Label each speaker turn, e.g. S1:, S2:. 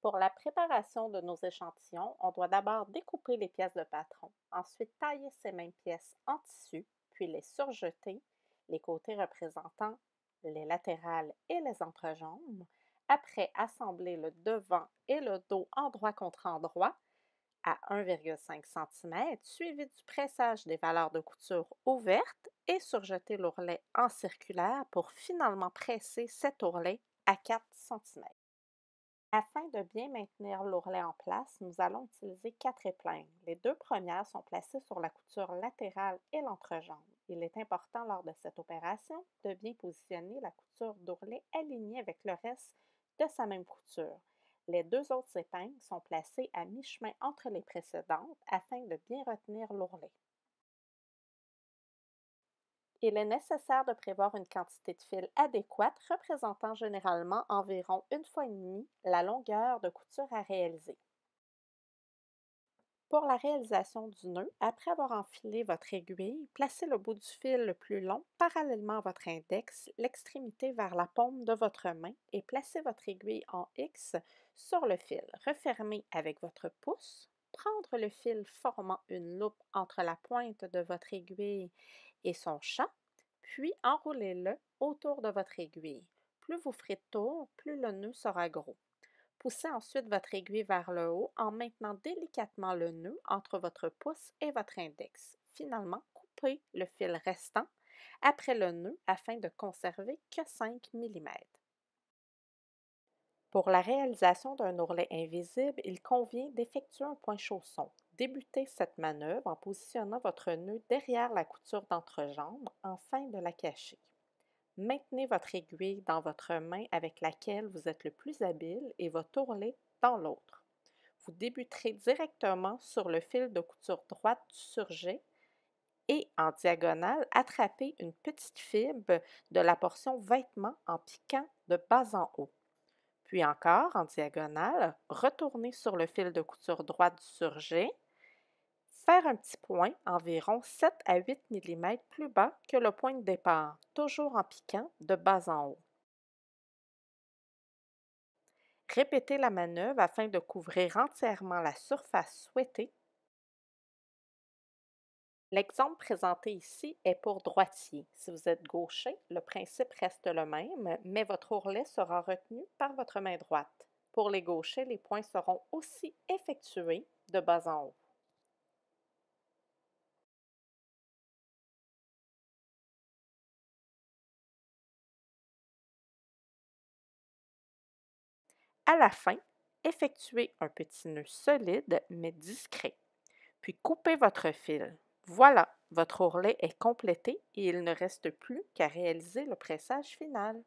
S1: Pour la préparation de nos échantillons, on doit d'abord découper les pièces de patron, ensuite tailler ces mêmes pièces en tissu, puis les surjeter, les côtés représentant les latérales et les entrejambes. Après, assembler le devant et le dos endroit contre endroit à 1,5 cm, suivi du pressage des valeurs de couture ouvertes et surjeter l'ourlet en circulaire pour finalement presser cet ourlet à 4 cm. Afin de bien maintenir l'ourlet en place, nous allons utiliser 4 épingles. Les deux premières sont placées sur la couture latérale et l'entrejambe. Il est important lors de cette opération de bien positionner la couture d'ourlet alignée avec le reste de sa même couture. Les deux autres épingles sont placées à mi-chemin entre les précédentes afin de bien retenir l'ourlet. Il est nécessaire de prévoir une quantité de fil adéquate représentant généralement environ 1,5 fois la longueur de couture à réaliser. Pour la réalisation du nœud, après avoir enfilé votre aiguille, placez le bout du fil le plus long parallèlement à votre index, l'extrémité vers la paume de votre main et placez votre aiguille en X sur le fil. Refermez avec votre pouce, prendre le fil formant une loupe entre la pointe de votre aiguille et son champ, puis enroulez-le autour de votre aiguille. Plus vous ferez de tours, plus le nœud sera gros. Poussez ensuite votre aiguille vers le haut en maintenant délicatement le nœud entre votre pouce et votre index. Finalement, coupez le fil restant après le nœud afin de conserver que 5 mm. Pour la réalisation d'un ourlet invisible, il convient d'effectuer un point chausson. Débutez cette manœuvre en positionnant votre nœud derrière la couture d'entrejambe afin de la cacher. Maintenez votre aiguille dans votre main avec laquelle vous êtes le plus habile et votre ourlet dans l'autre. Vous débuterez directement sur le fil de couture droite du surjet et en diagonale, attrapez une petite fibre de la portion vêtement en piquant de bas en haut. Puis encore, en diagonale, retournez sur le fil de couture droite du surjet, faire un petit point environ 7 à 8 mm plus bas que le point de départ, toujours en piquant de bas en haut. Répétez la manœuvre afin de couvrir entièrement la surface souhaitée. L'exemple présenté ici est pour droitier. Si vous êtes gaucher, le principe reste le même, mais votre ourlet sera retenu par votre main droite. Pour les gauchers, les points seront aussi effectués de bas en haut. À la fin, effectuez un petit nœud solide mais discret, puis coupez votre fil. Voilà, votre ourlet est complété et il ne reste plus qu'à réaliser le pressage final.